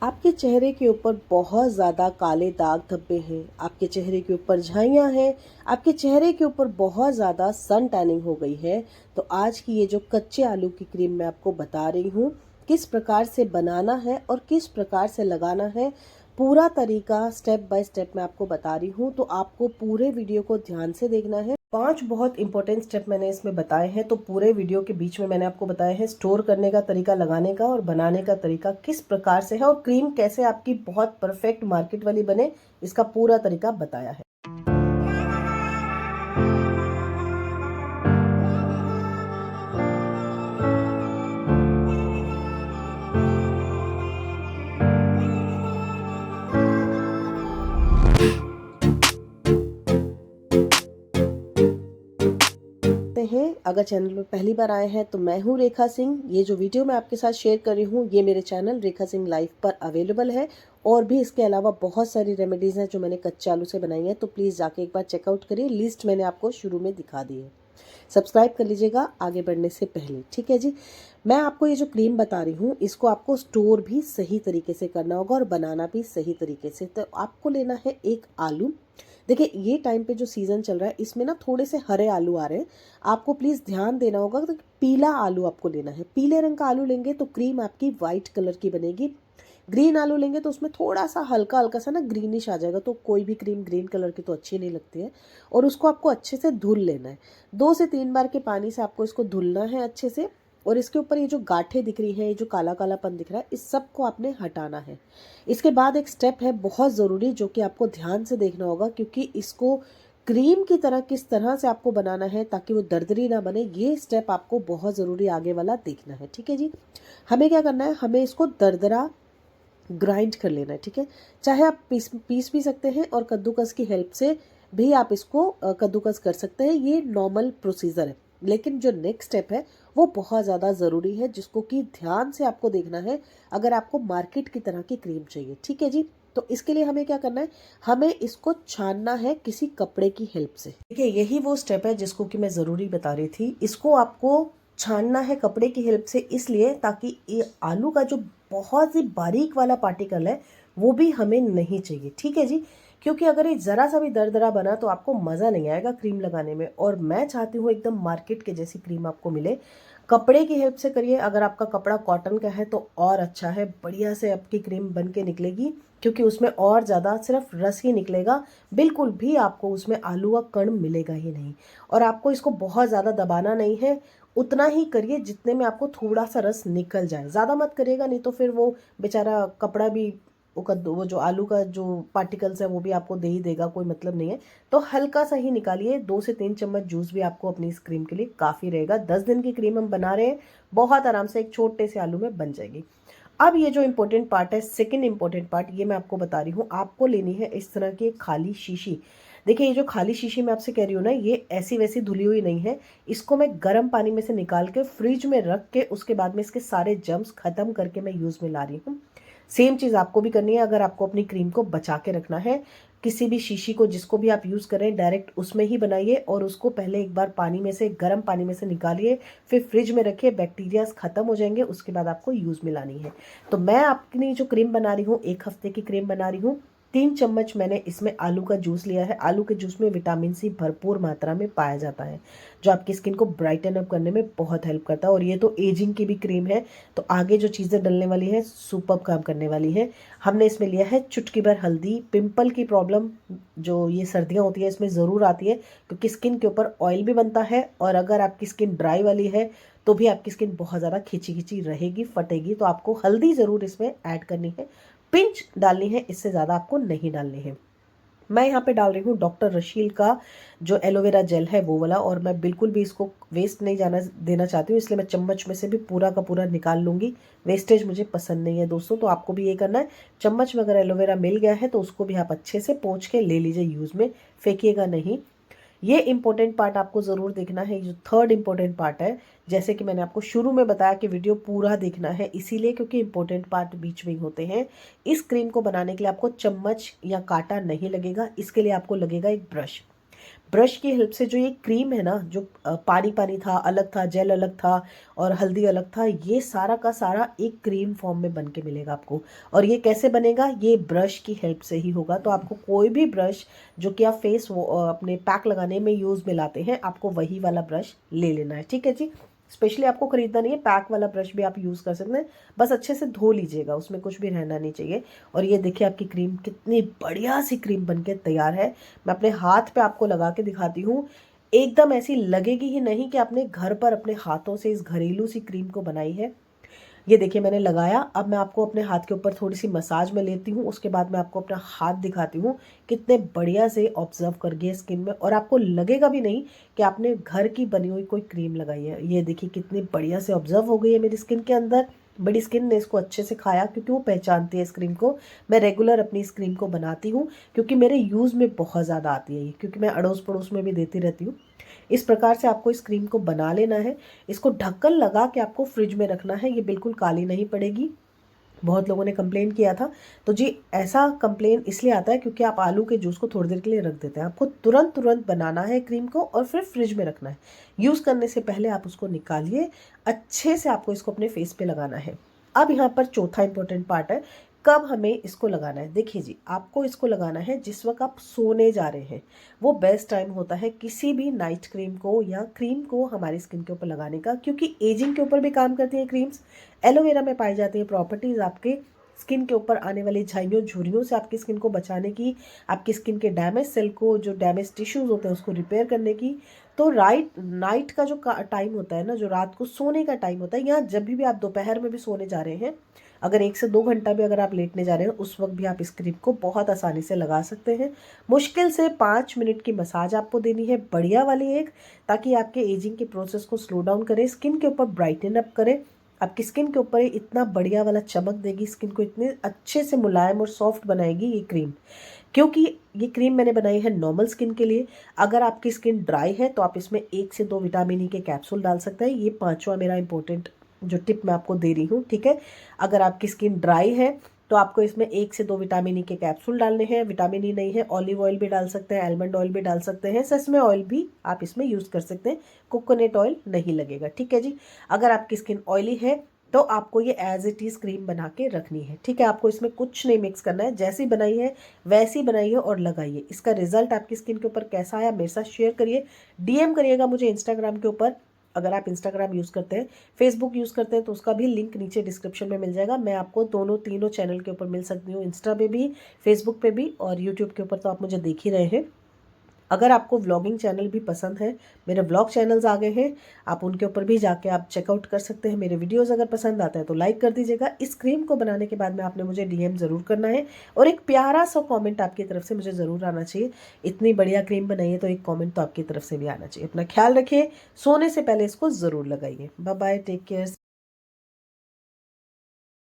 आपके चेहरे के ऊपर बहुत ज़्यादा काले दाग धब्बे हैं, आपके चेहरे के ऊपर झाइयाँ हैं, आपके चेहरे के ऊपर बहुत ज़्यादा सन टैनिंग हो गई है। तो आज की ये जो कच्चे आलू की क्रीम मैं आपको बता रही हूँ, किस प्रकार से बनाना है और किस प्रकार से लगाना है, पूरा तरीका स्टेप बाय स्टेप मैं आपको बता रही हूँ। तो आपको पूरे वीडियो को ध्यान से देखना है। 5 बहुत इंपॉर्टेंट स्टेप मैंने इसमें बताए हैं। तो पूरे वीडियो के बीच में मैंने आपको बताया है स्टोर करने का तरीका, लगाने का और बनाने का तरीका किस प्रकार से है, और क्रीम कैसे आपकी बहुत परफेक्ट मार्केट वाली बने, इसका पूरा तरीका बताया है। हैं, अगर चैनल पर पहली बार आए हैं तो मैं हूं रेखा सिंह। ये जो वीडियो मैं आपके साथ शेयर कर रही हूँ ये मेरे चैनल रेखा सिंह लाइफ पर अवेलेबल है। और भी इसके अलावा बहुत सारी रेमेडीज़ हैं जो मैंने कच्चे आलू से बनाई हैं, तो प्लीज़ जाके एक बार चेकआउट करिए। लिस्ट मैंने आपको शुरू में दिखा दी है। सब्सक्राइब कर लीजिएगा आगे बढ़ने से पहले, ठीक है जी। मैं आपको ये जो क्रीम बता रही हूँ इसको आपको स्टोर भी सही तरीके से करना होगा और बनाना भी सही तरीके से। तो आपको लेना है एक आलू। देखिए ये टाइम पे जो सीज़न चल रहा है इसमें ना थोड़े से हरे आलू आ रहे हैं। आपको प्लीज़ ध्यान देना होगा तो पीला आलू आपको लेना है। पीले रंग का आलू लेंगे तो क्रीम आपकी वाइट कलर की बनेगी। ग्रीन आलू लेंगे तो उसमें थोड़ा सा हल्का हल्का सा ना ग्रीनिश आ जाएगा, तो कोई भी क्रीम ग्रीन कलर की तो अच्छी नहीं लगती है। और उसको आपको अच्छे से धुल लेना है। 2 से 3 बार के पानी से आपको इसको धुलना है अच्छे से। और इसके ऊपर ये जो गांठें दिख रही हैं, ये जो काला कालापन दिख रहा है, इस सब को आपने हटाना है। इसके बाद एक स्टेप है बहुत ज़रूरी जो कि आपको ध्यान से देखना होगा, क्योंकि इसको क्रीम की तरह किस तरह से आपको बनाना है ताकि वो दरदरी ना बने, ये स्टेप आपको बहुत ज़रूरी आगे वाला देखना है, ठीक है जी। हमें क्या करना है, हमें इसको दरदरा ग्राइंड कर लेना है, ठीक है। चाहे आप पीस पीस भी सकते हैं और कद्दूकस की हेल्प से भी आप इसको कद्दूकस कर सकते हैं। ये नॉर्मल प्रोसीजर है, लेकिन जो नेक्स्ट स्टेप है वो बहुत ज़्यादा ज़रूरी है, जिसको कि ध्यान से आपको देखना है अगर आपको मार्केट की तरह की क्रीम चाहिए, ठीक है जी। तो इसके लिए हमें क्या करना है, हमें इसको छानना है किसी कपड़े की हेल्प से। देखिए यही वो स्टेप है जिसको कि मैं ज़रूरी बता रही थी। इसको आपको छानना है कपड़े की हेल्प से, इसलिए ताकि ये आलू का जो बहुत ही बारीक वाला पार्टिकल है वो भी हमें नहीं चाहिए, ठीक है जी। क्योंकि अगर ये ज़रा सा भी दरदरा बना तो आपको मज़ा नहीं आएगा क्रीम लगाने में, और मैं चाहती हूँ एकदम मार्केट के जैसी क्रीम आपको मिले। कपड़े की हेल्प से करिए। अगर आपका कपड़ा कॉटन का है तो और अच्छा है, बढ़िया से आपकी क्रीम बन के निकलेगी, क्योंकि उसमें और ज़्यादा सिर्फ रस ही निकलेगा, बिल्कुल भी आपको उसमें आलू का कण मिलेगा ही नहीं। और आपको इसको बहुत ज़्यादा दबाना नहीं है, उतना ही करिए जितने में आपको थोड़ा सा रस निकल जाए। ज़्यादा मत करिएगा, नहीं तो फिर वो बेचारा कपड़ा भी वो जो आलू का जो पार्टिकल्स है वो भी आपको दे ही देगा, कोई मतलब नहीं है। तो हल्का सा ही निकालिए। 2 से 3 चम्मच जूस भी आपको अपनी इस क्रीम के लिए काफ़ी रहेगा। 10 दिन की क्रीम हम बना रहे हैं, बहुत आराम से एक छोटे से आलू में बन जाएगी। अब ये जो इम्पोर्टेंट पार्ट है, सेकंड इम्पोर्टेंट पार्ट, ये मैं आपको बता रही हूँ। आपको लेनी है इस तरह की एक खाली शीशी। देखिए ये जो खाली शीशी मैं आपसे कह रही हूँ ना, ये ऐसी वैसी धुली हुई नहीं है। इसको मैं गर्म पानी में से निकाल के फ्रिज में रख के उसके बाद में इसके सारे जर्म्स खत्म करके मैं यूज़ में ला रही हूँ। सेम चीज़ आपको भी करनी है। अगर आपको अपनी क्रीम को बचा के रखना है, किसी भी शीशी को जिसको भी आप यूज़ करें डायरेक्ट उसमें ही बनाइए, और उसको पहले एक बार पानी में से, गर्म पानी में से निकालिए, फिर फ्रिज में रखिए, बैक्टीरियाज खत्म हो जाएंगे, उसके बाद आपको यूज़ में लानी है। तो मैं अपनी जो क्रीम बना रही हूँ, 1 हफ्ते की क्रीम बना रही हूँ। 3 चम्मच मैंने इसमें आलू का जूस लिया है। आलू के जूस में विटामिन सी भरपूर मात्रा में पाया जाता है, जो आपकी स्किन को ब्राइटन अप करने में बहुत हेल्प करता है। और ये तो एजिंग की भी क्रीम है, तो आगे जो चीज़ें डलने वाली है सुपर काम करने वाली है। हमने इसमें लिया है चुटकी भर हल्दी। पिंपल की प्रॉब्लम जो ये सर्दियाँ होती है इसमें ज़रूर आती है, क्योंकि स्किन के ऊपर ऑयल भी बनता है, और अगर आपकी स्किन ड्राई वाली है तो भी आपकी स्किन बहुत ज़्यादा खिंची खिंची रहेगी, फटेगी। तो आपको हल्दी ज़रूर इसमें ऐड करनी है, पिंच डालनी है, इससे ज़्यादा आपको नहीं डालनी है। मैं यहाँ पे डाल रही हूँ डॉक्टर रशील का जो एलोवेरा जेल है वो वाला, और मैं बिल्कुल भी इसको वेस्ट नहीं जाना देना चाहती हूँ, इसलिए मैं चम्मच में से भी पूरा का पूरा निकाल लूँगी। वेस्टेज मुझे पसंद नहीं है दोस्तों, तो आपको भी ये करना है। चम्मच में अगर एलोवेरा मिल गया है तो उसको भी आप अच्छे से पोंछ के ले लीजिए यूज़ में, फेंकिएगा नहीं। ये इंपॉर्टेंट पार्ट आपको ज़रूर देखना है। जो थर्ड इंपॉर्टेंट पार्ट है, जैसे कि मैंने आपको शुरू में बताया कि वीडियो पूरा देखना है, इसीलिए क्योंकि इंपॉर्टेंट पार्ट बीच में ही होते हैं। इस क्रीम को बनाने के लिए आपको चम्मच या कांटा नहीं लगेगा, इसके लिए आपको लगेगा एक ब्रश। ब्रश की हेल्प से जो ये क्रीम है ना, जो पानी पानी था, अलग था, जेल अलग था और हल्दी अलग था, ये सारा का सारा एक क्रीम फॉर्म में बन के मिलेगा आपको। और ये कैसे बनेगा, ये ब्रश की हेल्प से ही होगा। तो आपको कोई भी ब्रश जो कि आप फेस अपने पैक लगाने में यूज़ में लाते हैं, आपको वही वाला ब्रश ले लेना है, ठीक है जी। स्पेशली आपको खरीदना नहीं है, पैक वाला ब्रश भी आप यूज़ कर सकते हैं। बस अच्छे से धो लीजिएगा, उसमें कुछ भी रहना नहीं चाहिए। और ये देखिए आपकी क्रीम कितनी बढ़िया सी क्रीम बनके तैयार है। मैं अपने हाथ पे आपको लगा के दिखाती हूँ। एकदम ऐसी लगेगी ही नहीं कि आपने घर पर अपने हाथों से इस घरेलू सी क्रीम को बनाई है। ये देखिए मैंने लगाया। अब मैं आपको अपने हाथ के ऊपर थोड़ी सी मसाज में लेती हूँ, उसके बाद मैं आपको अपना हाथ दिखाती हूँ कितने बढ़िया से ऑब्जर्व कर गए स्किन में, और आपको लगेगा भी नहीं कि आपने घर की बनी हुई कोई क्रीम लगाई है। ये देखिए कितनी बढ़िया से ऑब्जर्व हो गई है मेरी स्किन के अंदर। बड़ी स्किन ने इसको अच्छे से खाया, क्योंकि वो पहचानती है इस क्रीम को। मैं रेगुलर अपनी इस क्रीम को बनाती हूँ, क्योंकि मेरे यूज़ में बहुत ज़्यादा आती है ये, क्योंकि मैं अड़ोस पड़ोस में भी देती रहती हूँ। इस प्रकार से आपको इस क्रीम को बना लेना है। इसको ढक्कन लगा के आपको फ्रिज में रखना है, ये बिल्कुल काली नहीं पड़ेगी। बहुत लोगों ने कंप्लेन किया था, तो जी ऐसा कंप्लेन इसलिए आता है क्योंकि आप आलू के जूस को थोड़ी देर के लिए रख देते हैं। आपको तुरंत तुरंत बनाना है क्रीम को और फिर फ्रिज में रखना है। यूज़ करने से पहले आप उसको निकालिए, अच्छे से आपको इसको अपने फेस पे लगाना है। अब यहाँ पर चौथा इंपॉर्टेंट पार्ट है, कब हमें इसको लगाना है। देखिए जी, आपको इसको लगाना है जिस वक्त आप सोने जा रहे हैं। वो बेस्ट टाइम होता है किसी भी नाइट क्रीम को या क्रीम को हमारी स्किन के ऊपर लगाने का, क्योंकि एजिंग के ऊपर भी काम करती हैं क्रीम्स। एलोवेरा में पाई जाती है प्रॉपर्टीज़ आपके स्किन के ऊपर आने वाली झाइयों झुर्रियों से आपकी स्किन को बचाने की, आपकी स्किन के डैमेज सेल को, जो डैमेज टिश्यूज़ होते हैं उसको रिपेयर करने की। तो नाइट का जो टाइम होता है ना, जो रात को सोने का टाइम होता है, या जब भी आप दोपहर में भी सोने जा रहे हैं, अगर 1 से 2 घंटा भी अगर आप लेटने जा रहे हैं, उस वक्त भी आप इस क्रीम को बहुत आसानी से लगा सकते हैं। मुश्किल से 5 मिनट की मसाज आपको देनी है, बढ़िया वाली एक, ताकि आपके एजिंग के प्रोसेस को स्लो डाउन करे, स्किन के ऊपर ब्राइटन अप करे, आपकी स्किन के ऊपर इतना बढ़िया वाला चमक देगी, स्किन को इतने अच्छे से मुलायम और सॉफ्ट बनाएगी ये क्रीम। क्योंकि ये क्रीम मैंने बनाई है नॉर्मल स्किन के लिए। अगर आपकी स्किन ड्राई है तो आप इसमें 1 से 2 विटामिन ई के कैप्सूल डाल सकते हैं। ये 5वां मेरा इंपॉर्टेंट जो टिप मैं आपको दे रही हूँ, ठीक है। अगर आपकी स्किन ड्राई है तो आपको इसमें 1 से 2 विटामिन ई के कैप्सूल डालने हैं। विटामिन ई नहीं है, ऑलिव ऑयल भी डाल सकते हैं, आलमंड ऑयल भी डाल सकते हैं, सेसमे ऑयल भी आप इसमें यूज़ कर सकते हैं। कोकोनट ऑयल नहीं लगेगा, ठीक है जी। अगर आपकी स्किन ऑयली है तो आपको ये एज इट इज़ क्रीम बना के रखनी है, ठीक है। आपको इसमें कुछ नहीं मिक्स करना है, जैसी बनाई है वैसी बनाइए और लगाइए। इसका रिजल्ट आपकी स्किन के ऊपर कैसा आया मेरे साथ शेयर करिए, डीएम करिएगा मुझे इंस्टाग्राम के ऊपर। अगर आप इंस्टाग्राम यूज़ करते हैं, फेसबुक यूज़ करते हैं, तो उसका भी लिंक नीचे डिस्क्रिप्शन में मिल जाएगा। मैं आपको दोनों तीनों चैनल के ऊपर मिल सकती हूँ, इंस्टा पे भी, फेसबुक पे भी और यूट्यूब के ऊपर तो आप मुझे देख ही रहे हैं। अगर आपको व्लॉगिंग चैनल भी पसंद है, मेरे व्लॉग चैनल्स आ गए हैं, आप उनके ऊपर भी जाके आप चेकआउट कर सकते हैं। मेरे वीडियोस अगर पसंद आते हैं तो लाइक कर दीजिएगा। इस क्रीम को बनाने के बाद में आपने मुझे डीएम ज़रूर करना है, और एक प्यारा सा कमेंट आपकी तरफ से मुझे ज़रूर आना चाहिए। इतनी बढ़िया क्रीम बनाई है तो एक कमेंट तो आपकी तरफ से भी आना चाहिए। अपना ख्याल रखिए, सोने से पहले इसको ज़रूर लगाइए। Bye bye, take care.